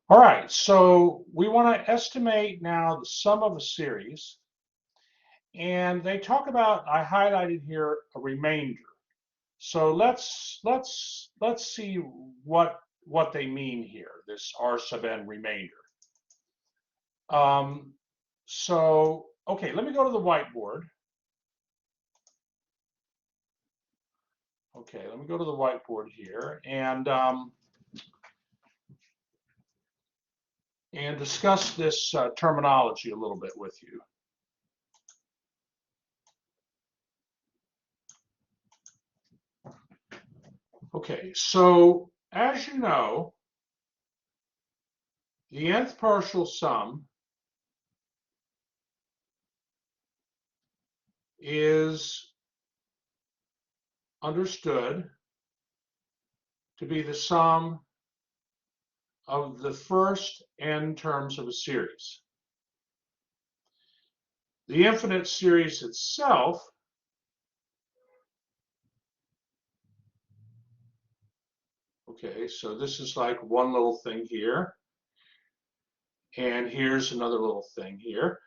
All right, so we want to estimate now the sum of a series, and they talk about, I highlighted here, a remainder. So let's see what they mean here, this R sub n remainder. Um, so, okay, let me go to the whiteboard. Okay, let me go to the whiteboard here and discuss this terminology a little bit with you. Okay, so as you know, the nth partial sum is understood to be the sum of the first n terms of a series. The infinite series itself okay, so this is like one little thing here, and here's another little thing here.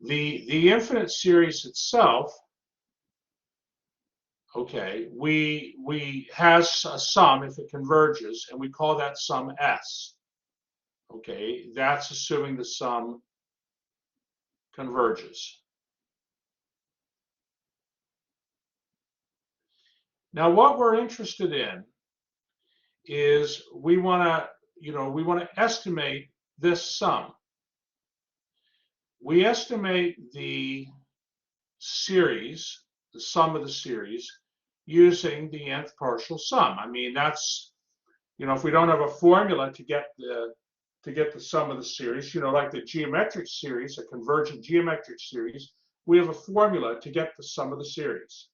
The infinite series itself, okay, we has a sum if it converges, and we call that sum S. Okay, that's assuming the sum converges. Now, what we're interested in is we want to estimate this sum. We estimate the series, the sum of the series, using the nth partial sum. I mean, that's, if we don't have a formula to get the sum of the series, like the geometric series, a convergent geometric series, we have a formula to get the sum of the series.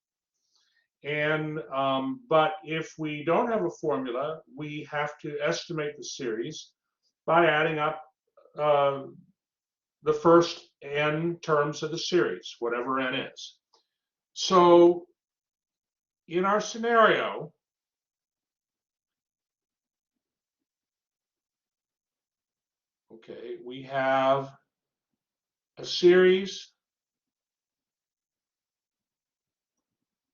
And but if we don't have a formula, we have to estimate the series by adding up the first n terms of the series, whatever n is. So in our scenario, okay, we have a series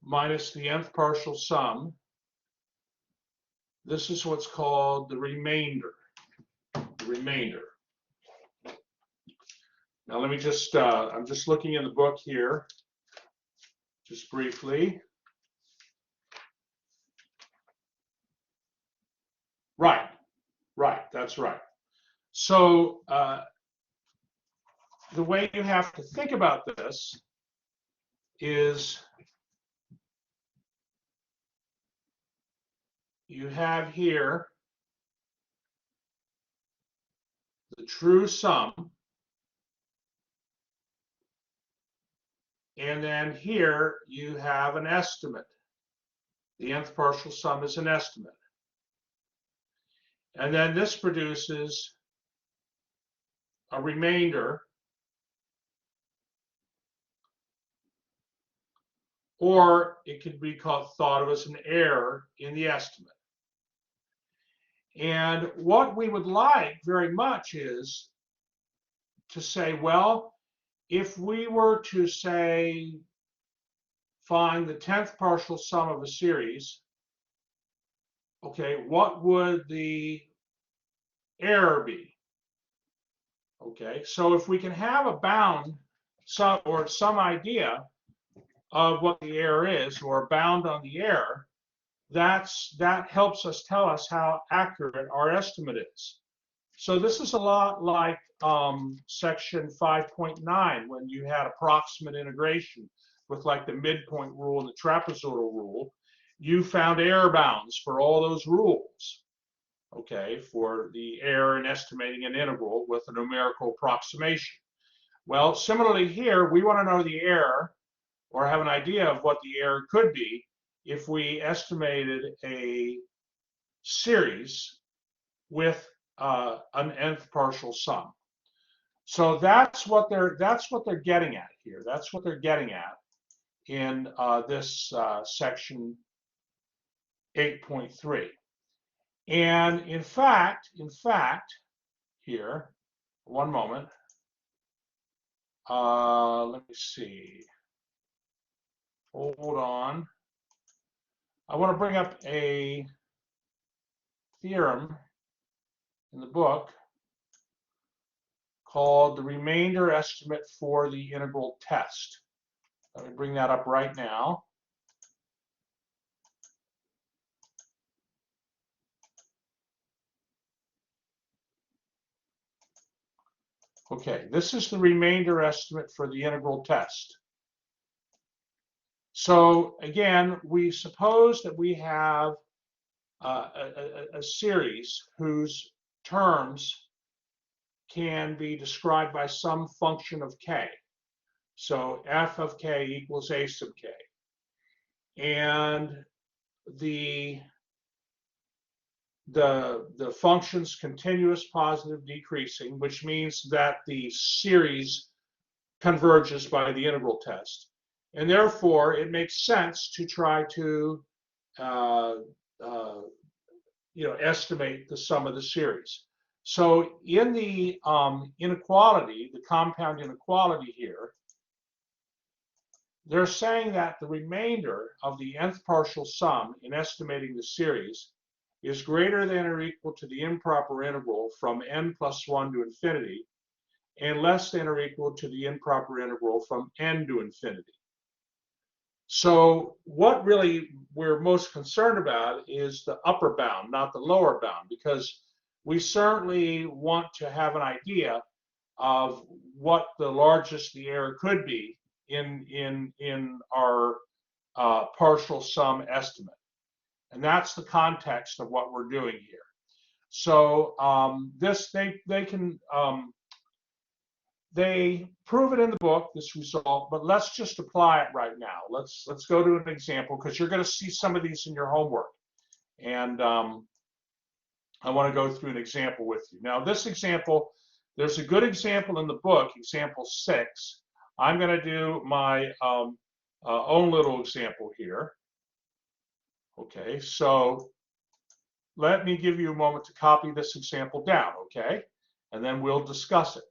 minus the nth partial sum. This is what's called the remainder. The remainder. Now let me just, I'm just looking in the book here, just briefly. Right, that's right. So the way you have to think about this is you have here the true sum, and then here you have an estimate. The nth partial sum is an estimate. And then this produces a remainder, or it could be thought of as an error in the estimate. And what we would like very much is to say, well, if we were to say, find the 10th partial sum of a series, okay, what would the error be? Okay, so if we can have a bound or some idea of what the error is, or bound on the error, that helps us tell us how accurate our estimate is. So this is a lot like section 5.9 when you had approximate integration with like the midpoint rule and the trapezoidal rule. You found error bounds for all those rules, okay, for the error in estimating an integral with a numerical approximation. Well, similarly here, we want to know the error or have an idea of what the error could be if we estimated a series with an nth partial sum. So that's what they're getting at here. That's what they're getting at in this section 8.3. And in fact, here. One moment. Let me see. Hold on. I want to bring up a theorem in the book called the remainder estimate for the integral test. Let me bring that up right now. Okay, this is the remainder estimate for the integral test. So again, we suppose that we have a series whose terms can be described by some function of k. So f of k equals a sub k. And the function's continuous, positive, decreasing, which means that the series converges by the integral test. And therefore, it makes sense to try to estimate the sum of the series. So in the inequality, the compound inequality here, they're saying that the remainder of the nth partial sum in estimating the series is greater than or equal to the improper integral from n plus 1 to infinity and less than or equal to the improper integral from n to infinity. So what really we're most concerned about is the upper bound, not the lower bound, because we certainly want to have an idea of what the largest the error could be in our partial sum estimate. And that's the context of what we're doing here. So they prove it in the book, this result, but let's just apply it right now. Let's go to an example, because you're going to see some of these in your homework. And I want to go through an example with you. Now, this example, there's a good example in the book, example 6. I'm going to do my own little example here. Okay, so let me give you a moment to copy this example down, okay? And then we'll discuss it.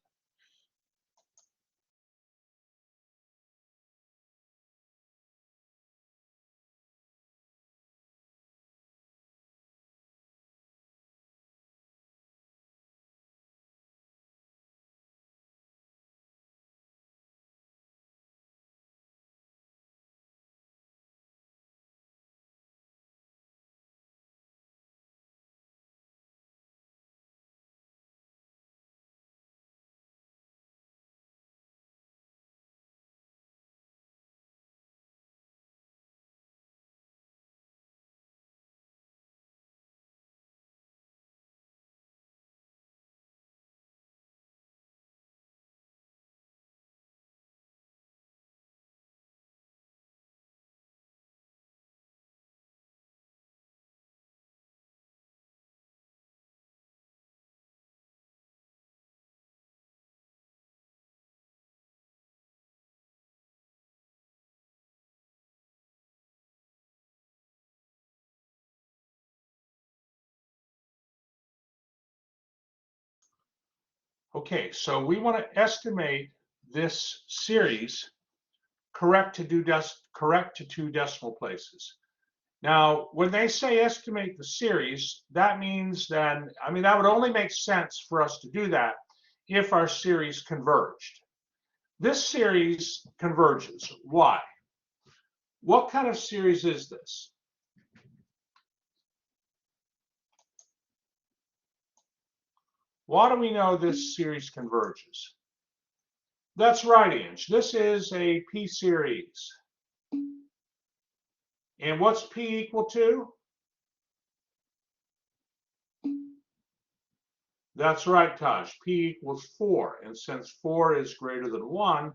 Okay, so we want to estimate this series correct to two decimal places. Now, when they say estimate the series, that means then, I mean, that would only make sense for us to do that if our series converged. This series converges. Why? What kind of series is this? Why do we know this series converges? That's right, Ange. This is a P series. And what's P equal to? That's right, Taj. P equals 4. And since 4 is greater than 1,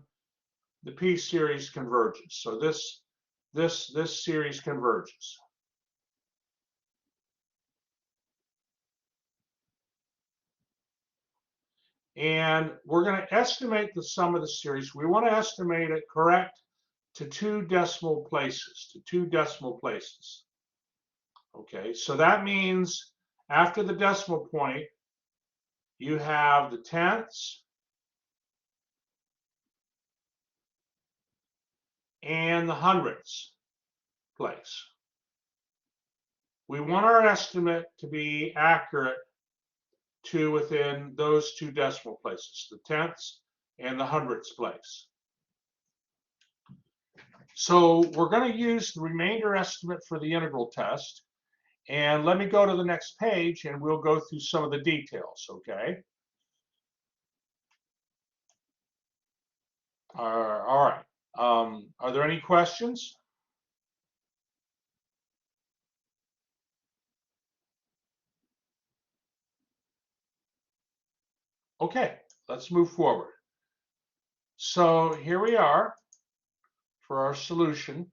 the P series converges. So this series converges. And we're going to estimate the sum of the series. We want to estimate it correct to two decimal places, Okay, so that means after the decimal point, you have the tenths and the hundredths place. We want our estimate to be accurate to within those two decimal places, the tenths and the hundredths place. So we're going to use the remainder estimate for the integral test. And let me go to the next page and we'll go through some of the details, okay? All right. Are there any questions? Okay, let's move forward. So here we are for our solution.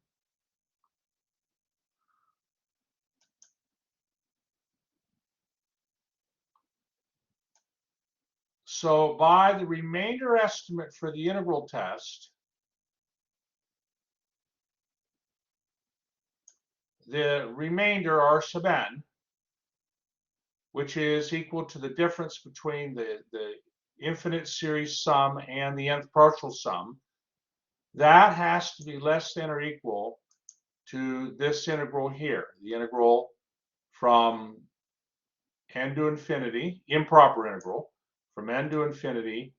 So by the remainder estimate for the integral test, the remainder R sub n, which is equal to the difference between the infinite series sum and the nth partial sum, that has to be less than or equal to this integral here, the integral from n to infinity, improper integral, from n to infinity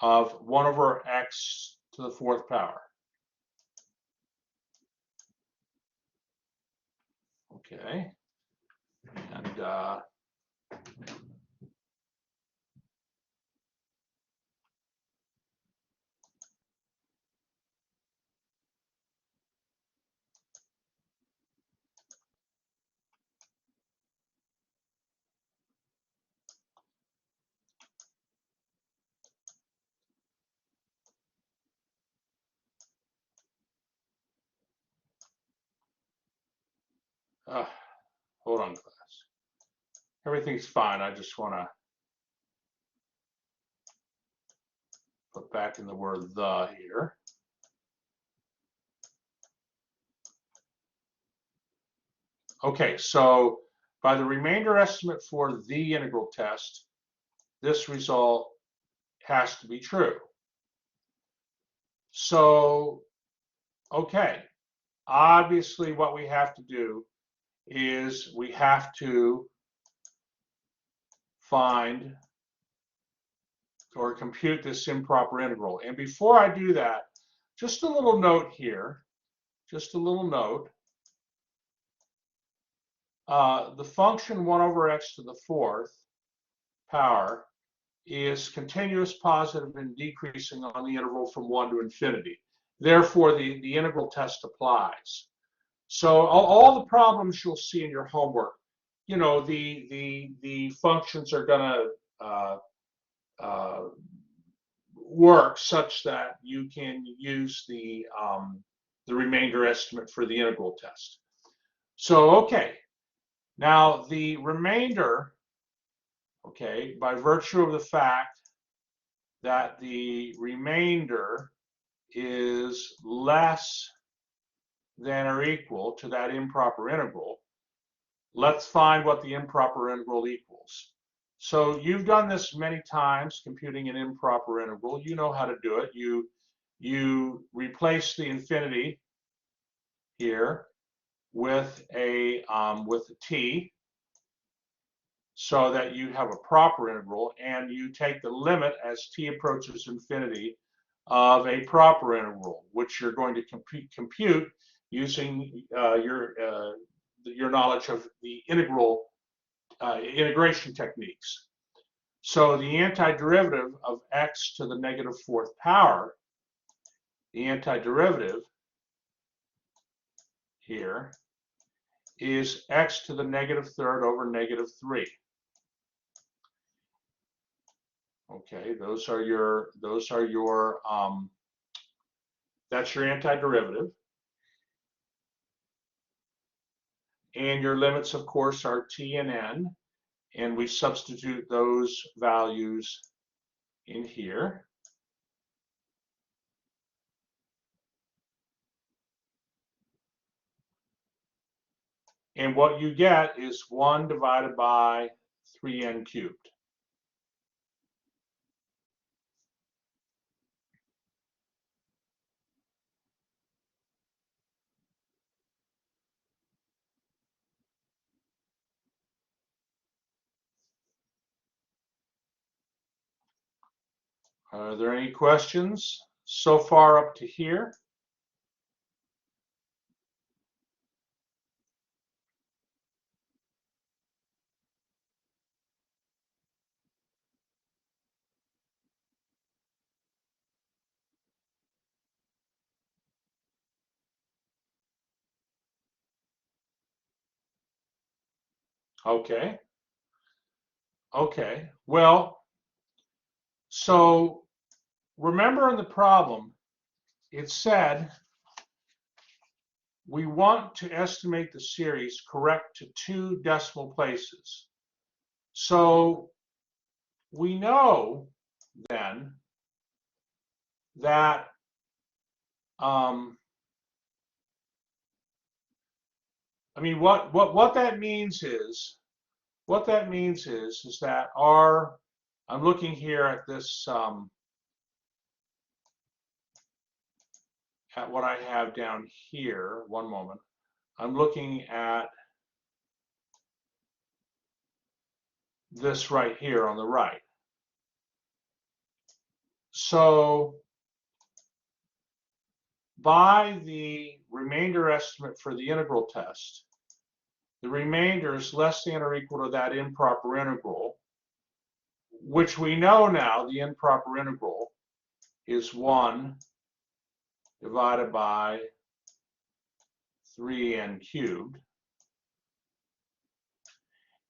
of 1 over x to the 4th power. Okay, and hold on, class. Everything's fine. I just want to put back in the word the here. Okay, so by the remainder estimate for the integral test, this result has to be true. So, okay, obviously what we have to do is we have to find or compute this improper integral. And before I do that, just a little note here, just a little note. The function 1 over x to the 4th power is continuous, positive, and decreasing on the interval from 1 to infinity. Therefore, the integral test applies. So all the problems you'll see in your homework, you know, the functions are going to work such that you can use the remainder estimate for the integral test. So, okay, now the remainder, okay, by virtue of the fact that the remainder is less than or equal to that improper integral, let's find what the improper integral equals. So you've done this many times, computing an improper integral. You know how to do it. You replace the infinity here with a t, so that you have a proper integral, and you take the limit as t approaches infinity of a proper integral, which you're going to compute using your knowledge of the integration techniques. So the antiderivative of x to the negative 4th power, the antiderivative here is x to the negative 3rd over negative 3. Okay, that's your antiderivative. And your limits, of course, are t and n, and we substitute those values in here. And what you get is 1 divided by 3n cubed. Are there any questions so far up to here? Okay. Okay. Well, so remember in the problem, it said we want to estimate the series correct to 2 decimal places. So we know then that I mean what that means is that our I'm looking here at this at what I have down here. One moment. I'm looking at this right here on the right. So by the remainder estimate for the integral test, the remainder is less than or equal to that improper integral, which we know now the improper integral is 1 divided by 3n cubed.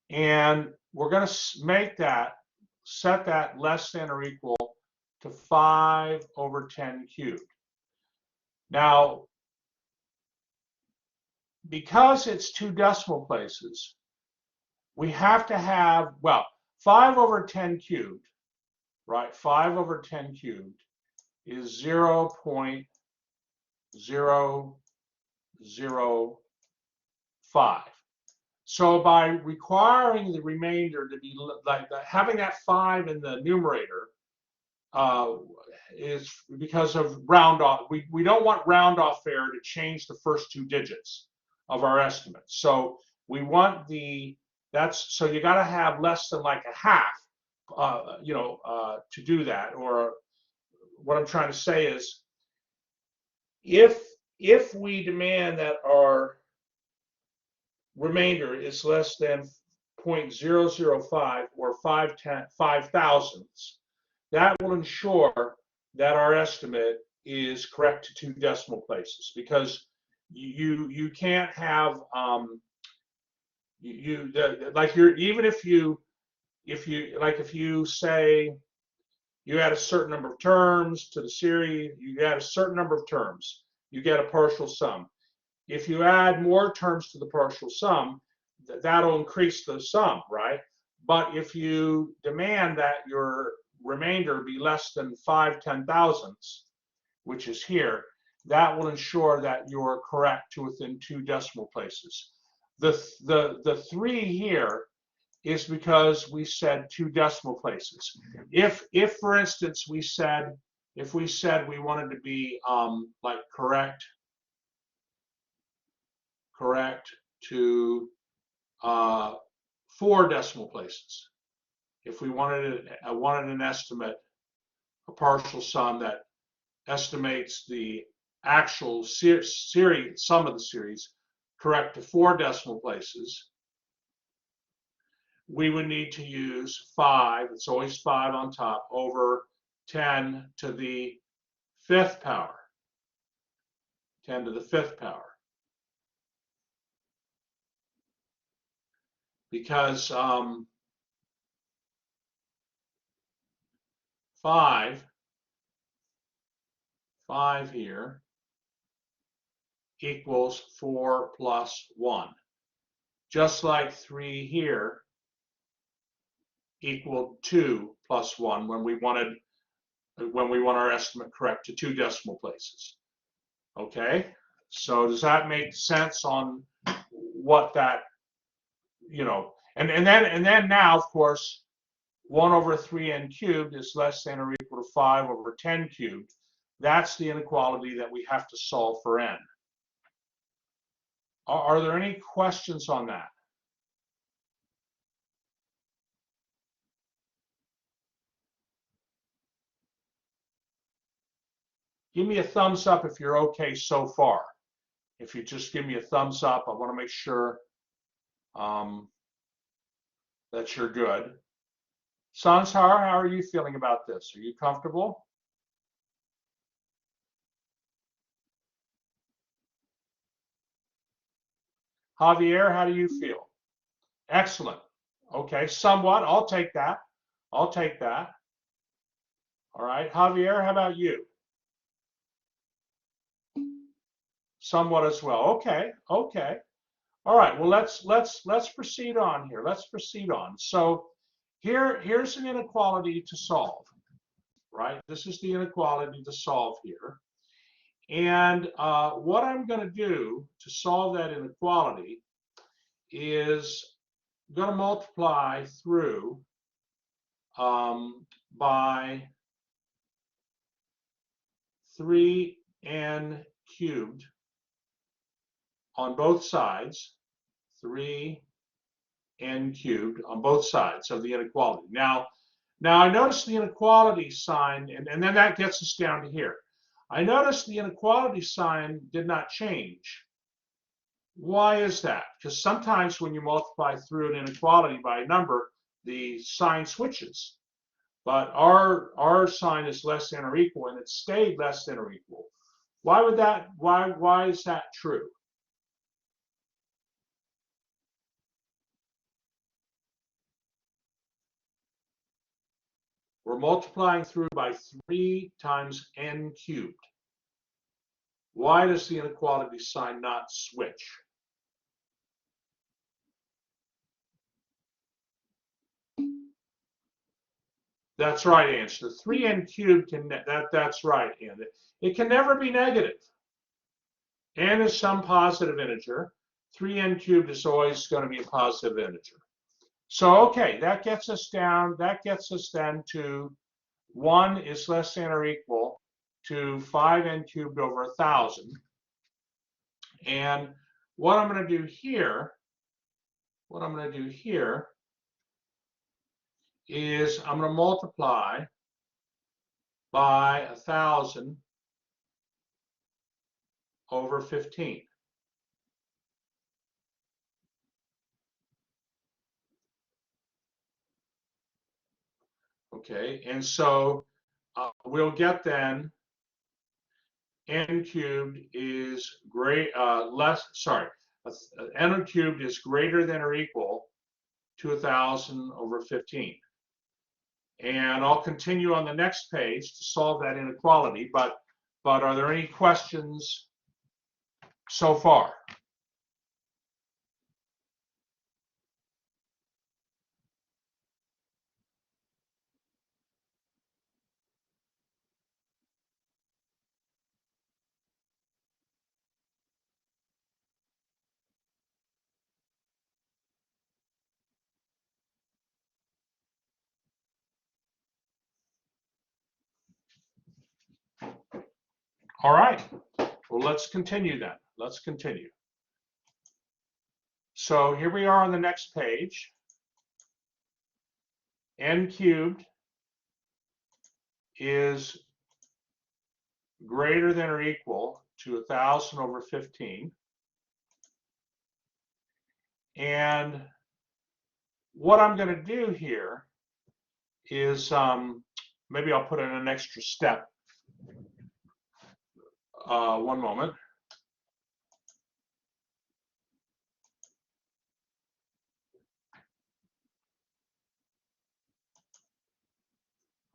And we're going to make that, set that less than or equal to 5 over 10 cubed. Now, because it's 2 decimal places, we have to have, well, 5 over 10 cubed, right? 5 over 10 cubed is 0.005. So by requiring the remainder to be like having that 5 in the numerator is because of round off. We don't want round off error to change the first 2 digits of our estimate. So we want so you got to have less than like a half, to do that. Or what I'm trying to say is, if we demand that our remainder is less than 0.005 or 5 thousandths, that will ensure that our estimate is correct to 2 decimal places, because you can't have even if you say you add a certain number of terms to the series, you add a certain number of terms, you get a partial sum. If you add more terms to the partial sum, that'll increase the sum, right? But if you demand that your remainder be less than 5 10,000ths, which is here, that will ensure that you're correct to within 2 decimal places. The 3 here is because we said 2 decimal places. If for instance we said we wanted to be like correct to 4 decimal places. If we wanted an estimate, a partial sum that estimates the actual sum of the series correct to 4 decimal places, we would need to use 5, it's always 5 on top, over 10 to the 5th power. 10 to the 5th power. Because 5 here equals 4 plus 1. Just like 3 here equaled 2 plus 1 when we want our estimate correct to 2 decimal places. Okay, so does that make sense on what that, and then now, of course, 1 over 3n cubed is less than or equal to 5 over 10 cubed. That's the inequality that we have to solve for n. Are there any questions on that? Give me a thumbs up if you're okay so far. If you just give me a thumbs up, I want to make sure that you're good. Sansar, how are you feeling about this? Are you comfortable? Javier, how do you feel? Excellent. Okay, somewhat. I'll take that. I'll take that. All right, Javier, how about you? Somewhat as well. Okay, okay. All right. Well, let's proceed on here. Let's proceed on. So here's an inequality to solve, right? This is the inequality to solve here. And what I'm going to do to solve that inequality is going to multiply through by 3n cubed on both sides, 3n cubed on both sides of the inequality. Now I notice the inequality sign, and then that gets us down to here. I notice the inequality sign did not change. Why is that? Because sometimes when you multiply through an inequality by a number, the sign switches. But our sign is less than or equal, and it stayed less than or equal. Why would that? Why is that true? We're multiplying through by 3 times n cubed. Why does the inequality sign not switch? That's right, Ange. The 3n cubed that's right, Anne. It can never be negative. N is some positive integer. 3n cubed is always going to be a positive integer. So okay, that gets us down. That gets us then to 1 is less than or equal to 5n cubed over 1,000. And what I'm going to do here, is I'm going to multiply by 1,000 over 15. Okay, and so we'll get then n cubed is n cubed is greater than or equal to 1,000 over 15. And I'll continue on the next page to solve that inequality, but are there any questions so far? All right, well, let's continue then. Let's continue. So here we are on the next page. N cubed is greater than or equal to 1,000 over 15. And what I'm going to do here is maybe I'll put in an extra step. One moment.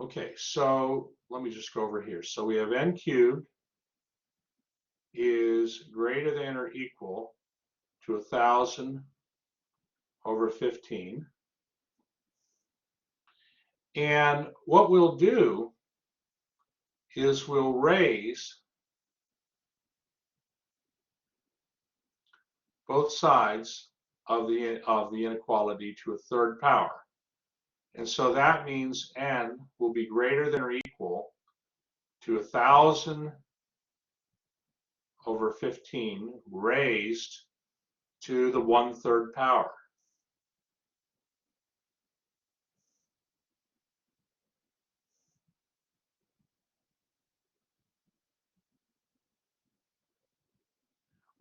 Okay, so let me just go over here. So we have n cubed is greater than or equal to 1,000 over 15. And what we'll do is we'll raise both sides of the inequality to a third power. And so that means n will be greater than or equal to 1,000 over 15 raised to the 1/3 power.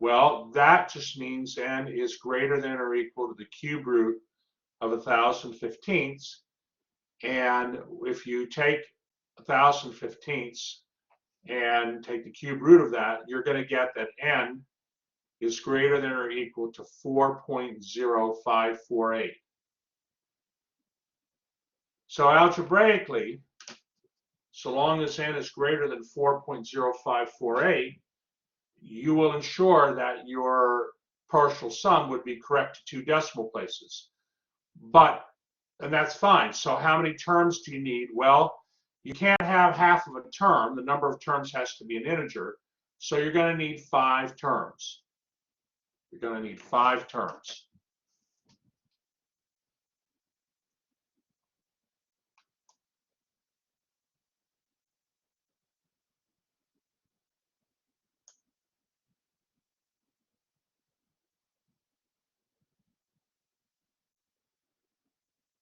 Well, that just means n is greater than or equal to the cube root of 1,015ths. And if you take 1,015ths and take the cube root of that, you're going to get that n is greater than or equal to 4.0548. So algebraically, so long as n is greater than 4.0548, you will ensure that your partial sum would be correct to 2 decimal places. And that's fine. So how many terms do you need? Well, you can't have half of a term. The number of terms has to be an integer. So you're going to need 5 terms. You're going to need 5 terms.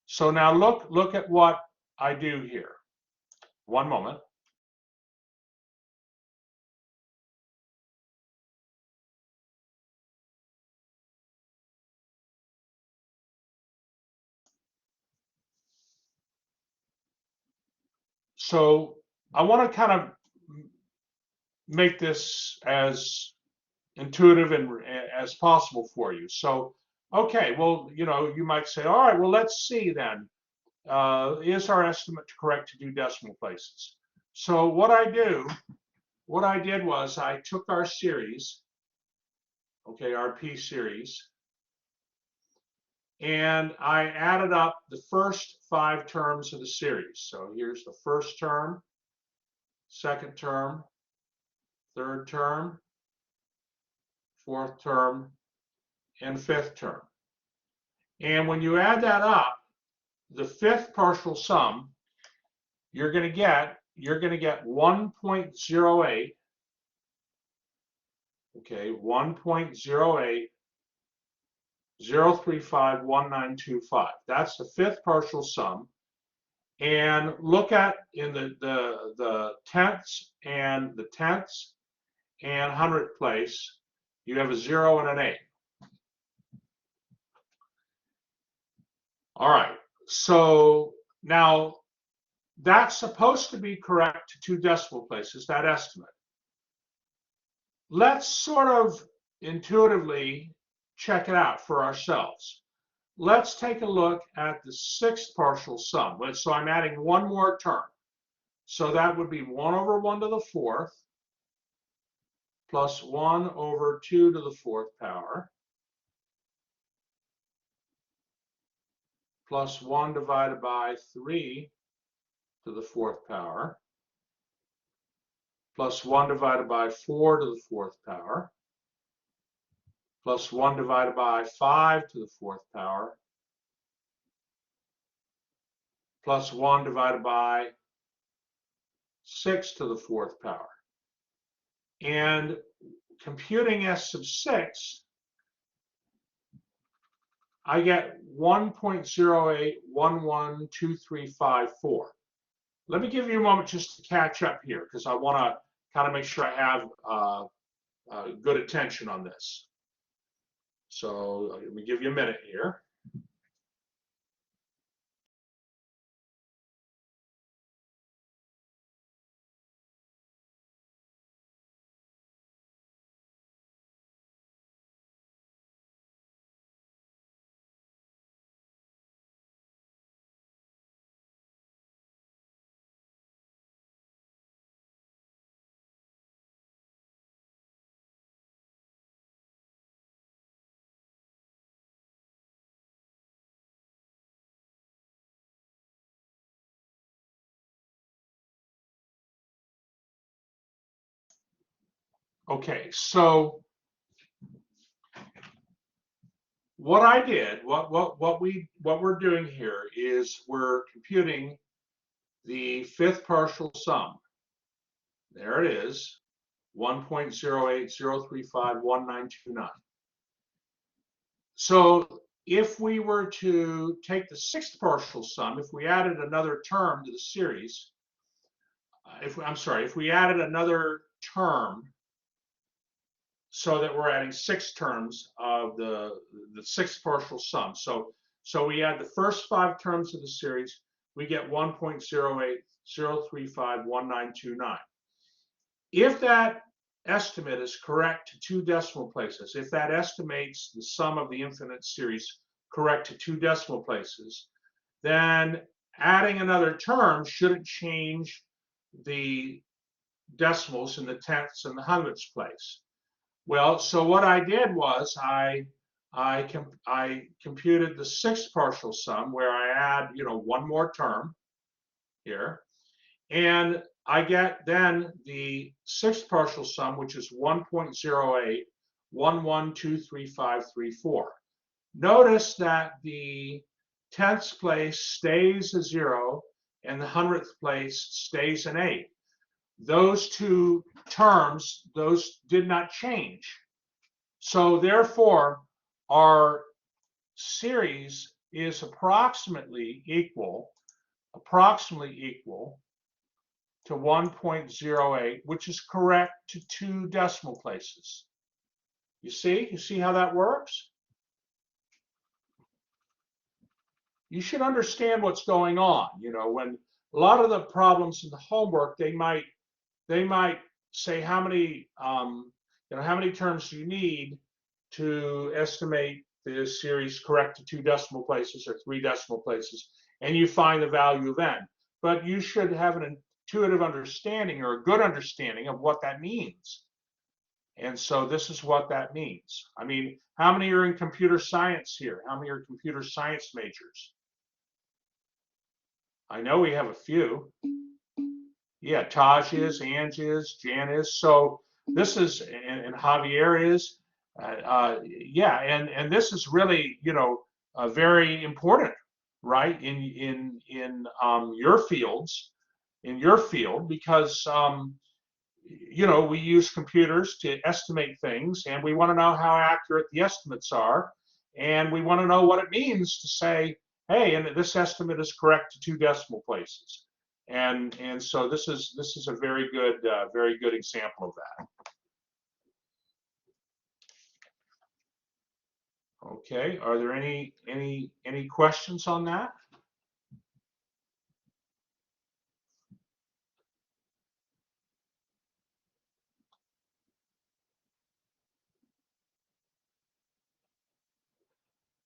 So now look at what I do here. One moment. So I want to kind of make this as intuitive and as possible for you. So, okay, well, you might say, all right, well, let's see then. Is our estimate correct to 2 decimal places? So what I did was I took our series, okay, our P series, and I added up the first 5 terms of the series. So here's the first term, second term, third term, fourth term, and fifth term. And when you add that up, the fifth partial sum, you're going to get 1.08, okay, 1.08 0351925. That's the fifth partial sum. And look at in the tenths and hundredth place, you have a 0 and an 8. All right, so now that's supposed to be correct to 2 decimal places, that estimate. Let's sort of intuitively check it out for ourselves. Let's take a look at the sixth partial sum. So I'm adding one more term. So that would be 1 over 1 to the fourth plus 1 over 2 to the fourth power plus 1 divided by 3 to the fourth power plus 1 divided by 4 to the fourth power plus 1 divided by 5 to the fourth power plus 1 divided by 6 to the fourth power. And computing S sub 6, I get 1.08112354. Let me give you a moment just to catch up here, because I want to kind of make sure I have good attention on this. So let me give you a minute here. Okay, so what I did, what we're doing here is we're computing the fifth partial sum. There it is, 1.08035199. So if we were to take the sixth partial sum, if we added another term to the series, if we added another term so that we're adding six terms of the sixth partial sum. So we add the first five terms of the series, we get 1.08035199. If that estimate is correct to two decimal places, if that estimates the sum of the infinite series correct to two decimal places, then adding another term shouldn't change the decimals in the tenths and the hundredths place. Well, so what I did was I computed the sixth partial sum where I add, one more term here, and I get then the sixth partial sum, which is 1.0811235534. Notice that the tenths place stays a 0 and the hundredth place stays an 8. Those two terms, those did not change. So therefore, our series is approximately equal to 1.08, which is correct to two decimal places. You see how that works? You should understand what's going on. When a lot of the problems in the homework, they might say how many terms do you need to estimate the series correct to two decimal places or three decimal places, and you find the value of n. But you should have an intuitive understanding or a good understanding of what that means. And so this is what that means. I mean, how many are in computer science here? How many are computer science majors? I know we have a few. Yeah, Taj is, Ange is, Jan is. So this is, and Javier is. Yeah, and this is really, very important, right? In your fields, in your field, because we use computers to estimate things, and we want to know how accurate the estimates are, and we want to know what it means to say, hey, and this estimate is correct to two decimal places. And so this is a very good example of that. Okay, are there any questions on that?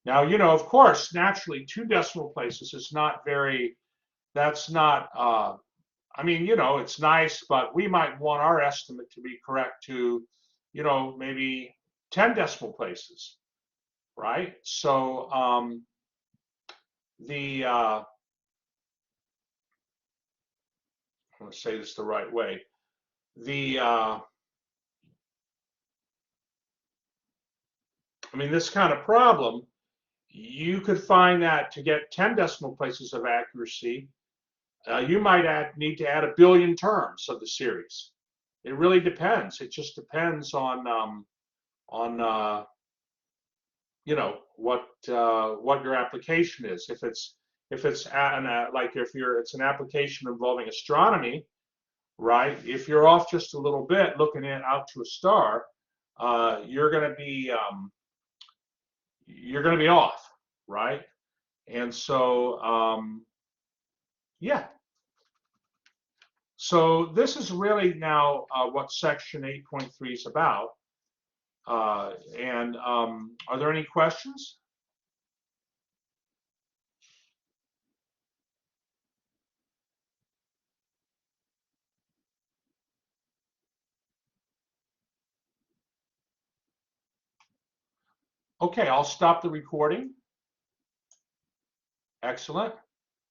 Now, of course, naturally, two decimal places is not very, that's not, I mean, it's nice, but we might want our estimate to be correct to, maybe 10 decimal places, right? So I'm going to say this the right way. I mean, this kind of problem, you could find that to get 10 decimal places of accuracy, you might need to add 1 billion terms of the series. It really depends. It just depends on what your application is. If it's it's an application involving astronomy, right? If you're off just a little bit, looking out to a star, you're going to be off, right? And so yeah. So this is really now what section 8.3 is about. Are there any questions? Okay, I'll stop the recording. Excellent.